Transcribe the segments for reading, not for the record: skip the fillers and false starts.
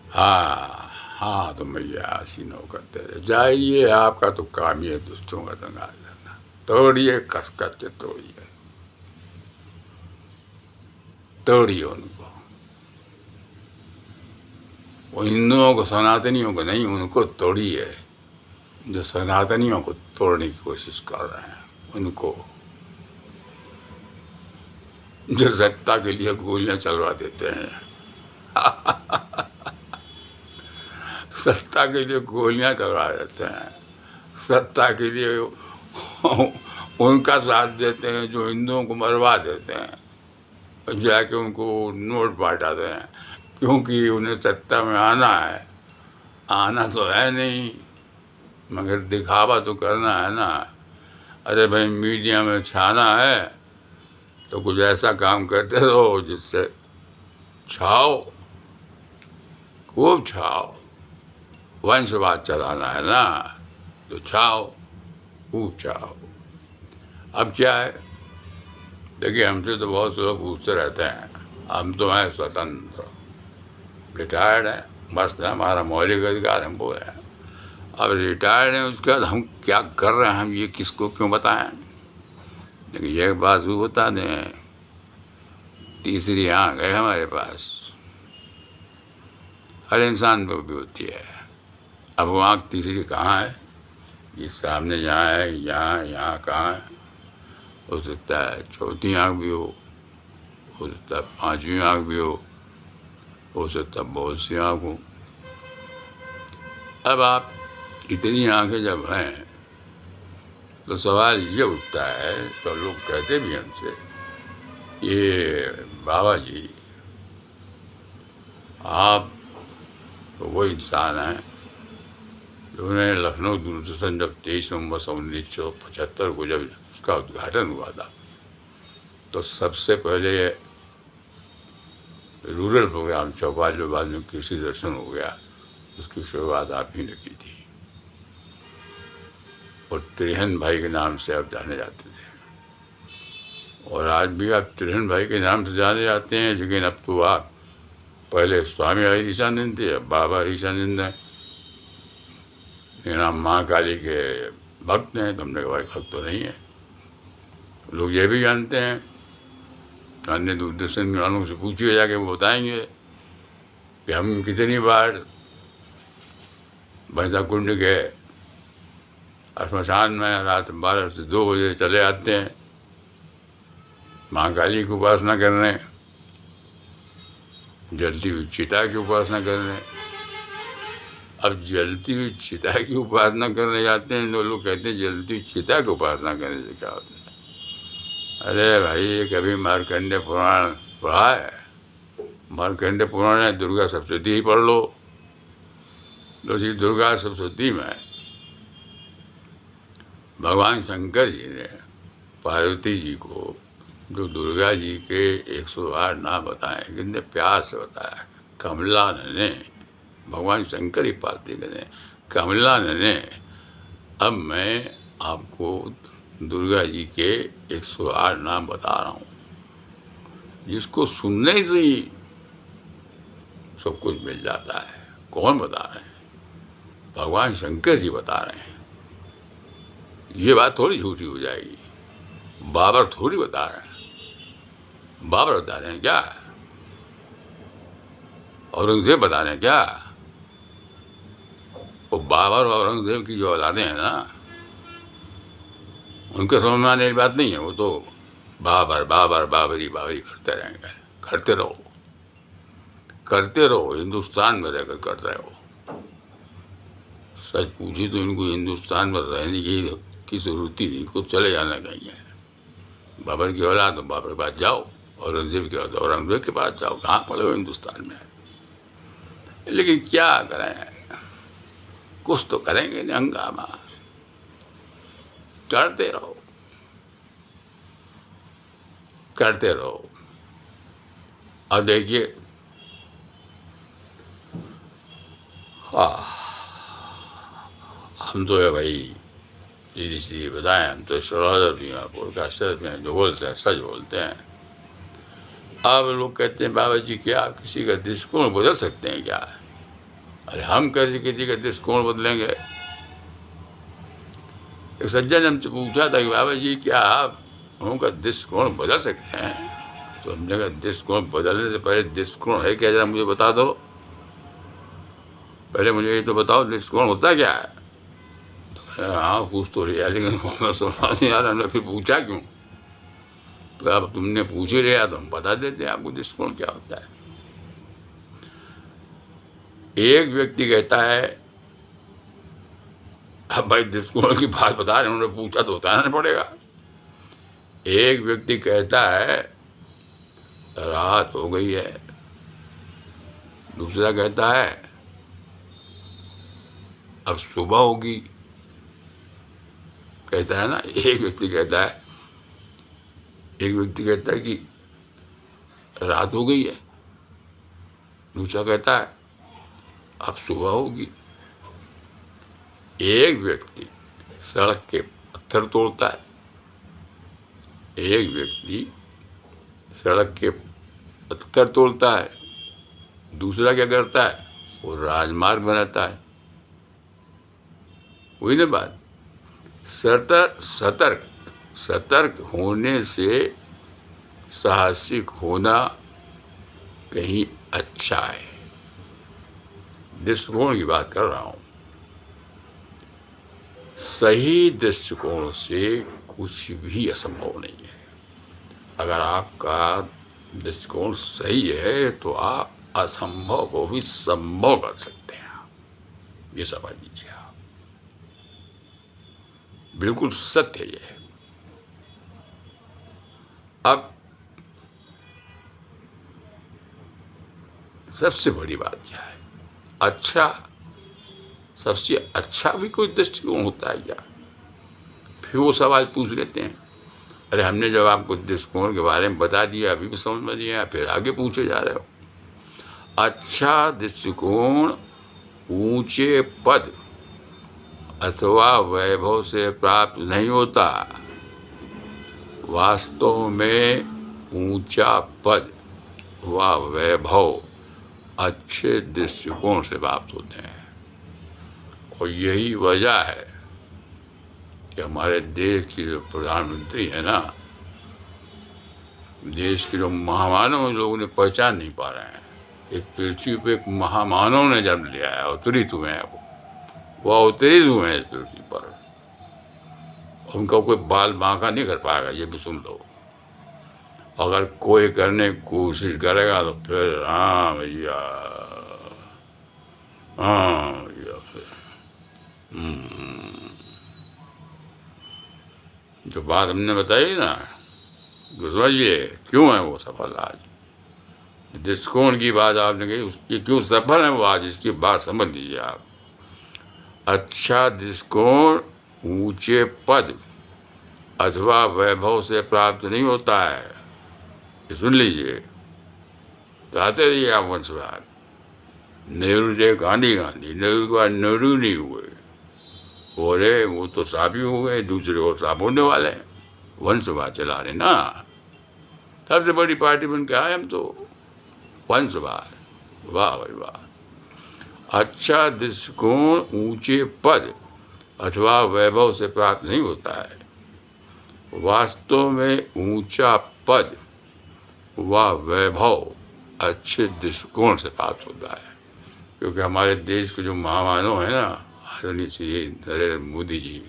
हाँ हाँ, तो मैया हसीनों करते रहे जाइए, आपका तो काम ही है दुष्टों का दंगा करना। तोड़िए, कस कस के तोड़िए, तोड़िए उनको। वो हिंदुओं को, सनातनियों को नहीं, उनको तोड़िए जो सनातनियों को तोड़ने की कोशिश कर रहे हैं, उनको, जो सत्ता के लिए गोलियां चलवा देते हैं। सत्ता के लिए गोलियां चलवा देते हैं, सत्ता के लिए उनका साथ देते हैं जो हिंदुओं को मरवा देते हैं, जाके उनको नोट बांटाते हैं, क्योंकि उन्हें सत्ता में आना है। आना तो है नहीं, मगर दिखावा तो करना है ना। अरे भाई, मीडिया में छाना है तो कुछ ऐसा काम करते रहो जिससे छाओ, खूब छाओ। वंशवाद चलाना है ना, तो छाओ, खूब छाओ। अब क्या है, देखिए, हमसे तो बहुत से लोग पूछते रहते हैं, हम तो हैं स्वतंत्र, रिटायर्ड हैं, मस्त है, हमारा मौलिक अधिकार हम बोले हैं। अब रिटायर्ड हैं, उसके बाद हम क्या कर रहे हैं, हम ये किसको क्यों बताएं। लेकिन ये बात भी बता दें, तीसरी आँख है हमारे पास, हर इंसान को भी होती है। अब वो आँख तीसरी कहाँ है, ये सामने जहाँ है, यहाँ कहाँ है। हो सकता है चौथी आँख भी हो सकता है पांचवी आँख भी हो सकता है बहुत सी आँख हो। अब आप इतनी आँखें जब हैं तो सवाल ये उठता है, तो लोग कहते भी हमसे, ये बाबा जी, आप तो वो इंसान हैं जिन्होंने लखनऊ दूरदर्शन जब 23 नवंबर 1975 को जब उसका उद्घाटन हुआ था, तो सबसे पहले रूरल प्रोग्राम चौपाल, जो बाद में कृषि दर्शन हो गया, उसकी शुरुआत आप ही ने की थी। और त्रिहन भाई के नाम से आप जाने जाते थे, और आज भी आप त्रिहन भाई के नाम से जाने जाते हैं। लेकिन अब तो आप, पहले स्वामी हरीशानंद थे, अब बाबा हरीशानंद हैं। लेकिन आप माँ काली के भक्त हैं, तो हमने कहा भाई भक्त तो नहीं है। लोग ये भी जानते हैं, अन्य दूरदर्शन वालों से पूछिए जाके, वो बताएंगे कि हम कितनी बार भैंसा कुंड के श्मशान में रात 12 से 2 बजे चले आते हैं माँ काली की उपासना करने, जलती हुई चिता की उपासना करने। अब जलती हुई चिता की उपासना करने जाते हैं तो लोग कहते हैं जलती हुई चिता की उपासना करने से क्या होता है। अरे भाई, कभी मार्कंडे पुराण पढ़ा है? मार्कंडे पुराण है, दुर्गा सप्तशती ही पढ़ लो। तो जी दुर्गा सप्तशती में भगवान शंकर जी ने पार्वती जी को जो दुर्गा जी के 108 नाम बताए, कितने प्यार से बताया। कमला ने, भगवान शंकर ही पार्वती कहते हैं, कमला ने, अब मैं आपको दुर्गा जी के 108 नाम बता रहा हूँ, जिसको सुनने से ही सब कुछ मिल जाता है। कौन बता रहे हैं? भगवान शंकर जी बता रहे हैं। ये बात थोड़ी झूठी हो जाएगी, बाबर थोड़ी बता रहे हैं। बाबर बता रहे हैं क्या? औरंगजेब बता रहे हैं क्या? वो बाबर और औरंगजेब की जो औलादे हैं ना, उनके समझ में आने वाली बात नहीं है। वो तो बाबर बाबर बाबरी बाबरी करते रहेंगे। करते रहो, करते रहो, हिंदुस्तान में रहकर कर रहे हो। सच पूछी तो इनको हिंदुस्तान में रहने की जरूरत ही नहीं, इनको चले जाना कहीं है। बाबर की औलाद तो बाबर के पास जाओ, औरंगजेब के औलाद औरंगजेब के पास जाओ, कहाँ पड़े हो हिंदुस्तान में। लेकिन क्या करें, कुछ तो करेंगे नहीं, हंगामा करते रहो, करते रहो। अब देखिए, हाँ, हम तो है भाई, सीधी सीधी बताएं, हम तो श्रोता भी हैं, पॉडकास्टर भी हैं, जो बोलते हैं सच बोलते हैं। अब लोग कहते हैं बाबा जी क्या किसी का दृष्टिकोण बदल सकते हैं क्या? अरे हम कैसे किसी का दृष्टिकोण बदलेंगे? एक सज्जन ने हमसे पूछा था कि बाबा जी क्या आप उनका दृष्टिकोण बदल सकते हैं? तो हमने कहा दृष्टिकोण बदलने से पहले दृष्टिकोण है क्या, जरा मुझे बता दो। पहले मुझे ये तो बताओ दृष्टिकोण होता क्या है? हाँ पूछ तो लिया, लेकिन मैं समझ नहीं आ रहा, हमने फिर पूछा क्यों? तो अब तुमने पूछ ही लिया तो हम बता देते हैं आपको दृष्टिकोण क्या होता है। एक व्यक्ति कहता है, अब भाई दृष्टिकोण की बात बता रहे हैं, उन्होंने पूछा तो बताना पड़ेगा। एक व्यक्ति कहता है रात हो गई है, दूसरा कहता है अब सुबह होगी। कहता है ना, एक व्यक्ति कहता है कि रात हो गई है, दूसरा कहता है अब सुबह होगी। एक व्यक्ति सड़क के पत्थर तोड़ता है, एक व्यक्ति सड़क के पत्थर तोड़ता है, दूसरा क्या करता है, वो राजमार्ग बनाता है। वही ना बात। सतर्क सतर्क होने से साहसिक होना कहीं अच्छा है। दृष्टिकोण की बात कर रहा हूं। सही दृष्टिकोण से कुछ भी असंभव नहीं है। अगर आपका दृष्टिकोण सही है तो आप असंभव को भी संभव कर सकते हैं। ये समझ लीजिए आप, बिल्कुल सत्य ये है। अब सबसे बड़ी बात क्या है, अच्छा, सबसे अच्छा भी कोई दृष्टिकोण होता है क्या? फिर वो सवाल पूछ लेते हैं। अरे हमने जब आपको दृष्टिकोण के बारे में बता दिया, अभी भी समझ में नहीं आया, फिर आगे पूछे जा रहे हो। अच्छा दृष्टिकोण ऊंचे पद अथवा वैभव से प्राप्त नहीं होता। वास्तव में ऊंचा पद व वैभव अच्छे दृष्टिकोण से प्राप्त होते हैं। और यही वजह है कि हमारे देश की जो प्रधानमंत्री है ना, देश के जो महामानव लोग उन्हें पहचान नहीं पा रहे हैं। इस पृथ्वी पे एक महामानव ने जन्म लिया है, अवतरित हुए हैं, वो अवतरित हुए हैं इस पृथ्वी पर। उनका कोई बाल बांका नहीं कर पाएगा, ये भी सुन लो। अगर कोई करने की कोशिश करेगा तो फिर हाँ भैया, हाँ भैया, फिर जो बात हमने बताई ना, तो समझिए क्यों है वो सफल आज। दृष्टिकोण की बात आपने कही, उसकी क्यों सफल है वो आज, इसकी बात समझ लीजिए आप। अच्छा दृष्टिकोण ऊंचे पद अथवा वैभव से प्राप्त नहीं होता है। ये सुन लीजिए, तो आते रहिए आप वंशवाद। नेहरू ने गांधी, नेहरू के बाद नेहरू नहीं हुए, बोले वो तो साबित हो गए, दूसरे और साबित होने वाले हैं। वंशवाद चला रहे ना, सबसे बड़ी पार्टी बन के आए हम तो, वंशवाद। वाह भाई वाह। अच्छा दृष्टिकोण ऊंचे पद अथवा वैभव से प्राप्त नहीं होता है। वास्तव में ऊंचा पद व वैभव अच्छे दृष्टिकोण से प्राप्त होता है। क्योंकि हमारे देश के जो महामानव है ना, आदरणीय श्री नरेंद्र मोदी जी,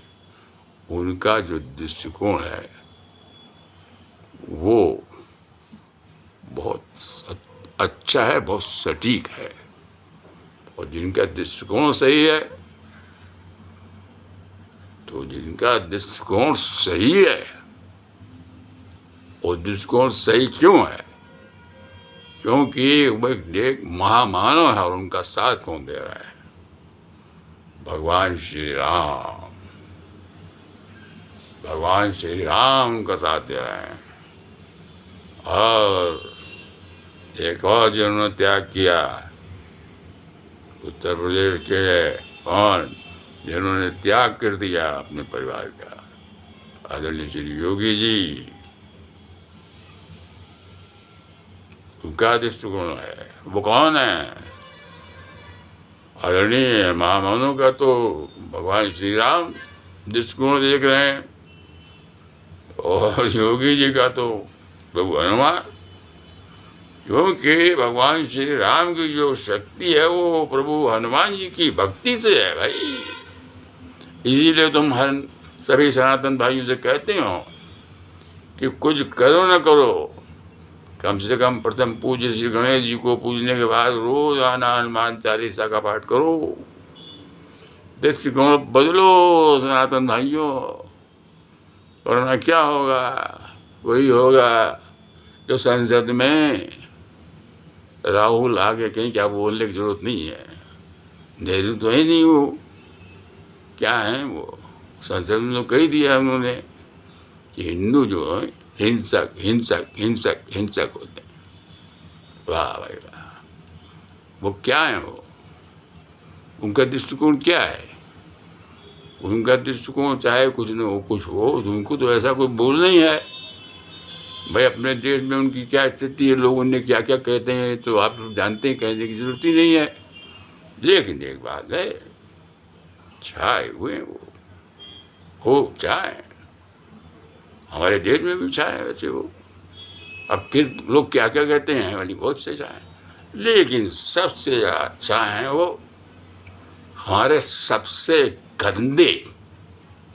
उनका जो दृष्टिकोण है वो बहुत अच्छा है, बहुत सटीक है। और जिनका दृष्टिकोण सही है, तो जिनका दृष्टिकोण सही है, और दृष्टिकोण सही क्यों है? क्योंकि वो एक महामानव है और उनका साथ कौन दे रहा है? भगवान श्री राम। भगवान श्री राम उनका साथ दे रहे हैं। और एक और जिन्होंने त्याग किया, उत्तर प्रदेश के कौन, जिन्होंने त्याग कर दिया अपने परिवार का, आदरणीय श्री योगी जी। उनका दृष्टिकोण है, वो कौन है? आदरणीय महामहिमों का तो भगवान श्री राम दृष्टिकोण देख रहे हैं, और योगी जी का तो प्रभु हनुमान, क्योंकि भगवान श्री राम की जो शक्ति है वो प्रभु हनुमान जी की भक्ति से है भाई। इसीलिए तुम हर सभी सनातन भाइयों से कहते हो कि कुछ करो न करो, कम से कम प्रथम पूज्य श्री गणेश जी को पूजने के बाद रोज आना हनुमान चालीसा का पाठ करो। दृष्टिकोण बदलो सनातन भाइयों, वरना क्या होगा? वही होगा जो संसद में राहुल आगे कहीं क्या बोलने की जरूरत नहीं है। नेहरू तो है नहीं, वो क्या है? वो संसद में तो कही दिया उन्होंने कि हिंदू जो है हिंसक हिंसक हिंसक हिंसक होते हैं। वाह भाई वाह, वो क्या है? वो उनका दृष्टिकोण क्या है? उनका दृष्टिकोण चाहे कुछ न हो कुछ हो, तो उनको तो ऐसा कुछ बोलना ही है भाई। अपने देश में उनकी क्या स्थिति है, लोग उन्हें क्या क्या कहते हैं तो आप लोग जानते हैं, कहने की जरूरत ही नहीं है। लेकिन एक बात है, छाए हुए वो हो चाहे हमारे देश में भी छाए वैसे वो। अब फिर लोग क्या क्या कहते हैं वाली बहुत से छाए, लेकिन सबसे अच्छा है वो हमारे सबसे गंदे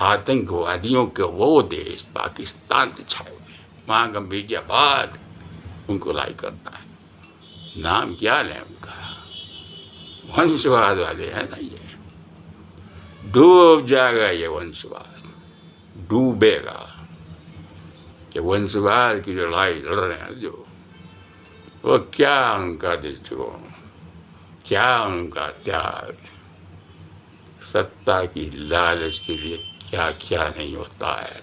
आतंकवादियों के वो देश पाकिस्तान में छाए हुए हैं। वहाँ का मीडिया बाद उनको लाइक करता है। नाम क्या है उनका? वंशवाद वाले हैं ना ये। डूब जाएगा ये वंशवाद, डूबेगा। ये वंशवाद की जो लड़ाई लड़ रहे हैं जो, वो क्या उनका दृष्टिकोण, क्या उनका त्याग, सत्ता की लालच के लिए क्या क्या नहीं होता है।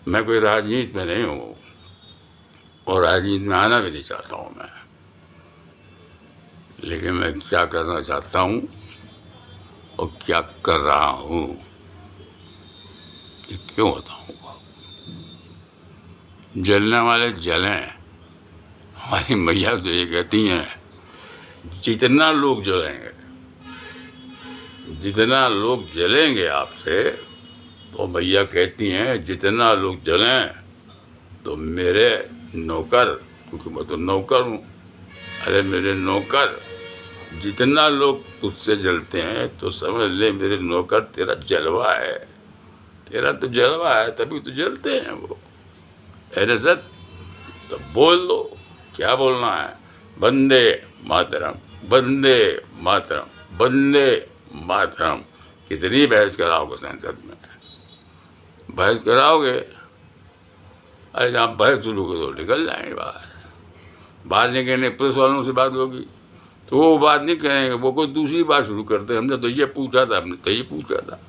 मैं कोई राजनीति में नहीं हूँ और राजनीति में आना भी नहीं चाहता हूँ मैं, लेकिन मैं क्या करना चाहता हूँ और क्या कर रहा हूँ ये क्यों बताऊँगा? जलने वाले जलें। हमारी मैया तो ये कहती हैं जितना लोग जलेंगे, जितना लोग जलेंगे आपसे, तो भैया कहती हैं जितना लोग जलें तो मेरे नौकर, क्योंकि मैं तो नौकर हूँ, अरे मेरे नौकर जितना लोग तुझसे जलते हैं तो समझ ले मेरे नौकर तेरा जलवा है, तेरा तो जलवा है, तभी तो जलते हैं वो। अरे सत तो बोल दो, क्या बोलना है? वंदे मातरम, वंदे मातरम, वंदे मातरम। कितनी बहस कराओगे संसद में? बहस कराओगे? अरे जहाँ बहस शुरू करो तो निकल जाएंगे बाहर। बाहर निकलने पुलिस वालों से बात होगी तो वो बात नहीं करेंगे, वो कोई दूसरी बात शुरू करते हैं। हमने तो ये पूछा था, हमने तो ये पूछा था।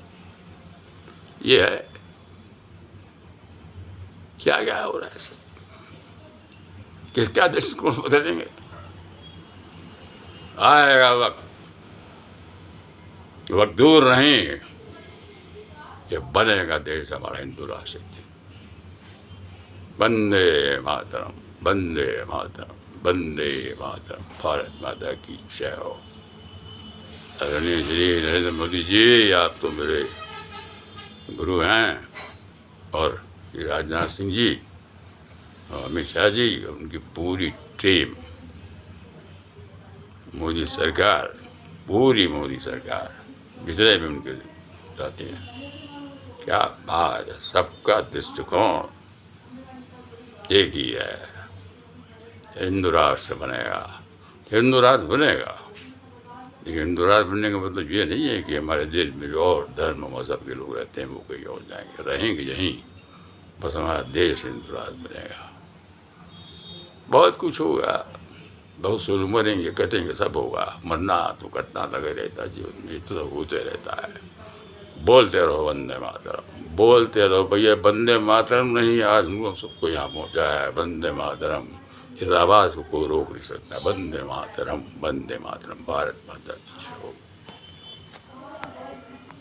ये है क्या क्या हो रहा है सब? किसका दृष्टिकोण बदलेंगे? आएगा वक्त, वक्त दूर नहीं, ये बनेगा देश हमारा हिंदू राष्ट्र। वंदे मातरम, वंदे मातरम, वंदे मातरम। भारत माता की जय हो। आदरणीय श्री नरेंद्र मोदी जी, आप तो मेरे गुरु हैं, और राजनाथ सिंह जी, अमित शाह जी, उनकी पूरी टीम, मोदी सरकार, पूरी मोदी सरकार, जितने भी उनके जाते हैं, क्या बात है। सबका दृष्टिकोण एक ही है, हिंदू राष्ट्र बनेगा, हिंदू राष्ट्र बनेगा। लेकिन हिंदू राष्ट्र बनने का मतलब ये नहीं है कि हमारे देश में जो और धर्म मजहब के लोग रहते हैं वो कहीं और जाएंगे, रहेंगे यहीं। बस हमारा देश हिंदू राष्ट्र बनेगा। बहुत कुछ होगा, बहुत से लोग मरेंगे, कटेंगे, सब होगा। मरना तो कटना लगे रहता है जीवन में, तो होते रहता है। बोलते रहो वंदे मातरम, बोलते रहो भैया। वंदे मातरम नहीं, आज हम लोग सबको यहाँ पहुँचा है वंदे मातरम। इस आवाज़ को कोई रोक नहीं सकता। वंदे मातरम, वंदे मातरम। भारत माता की जय हो।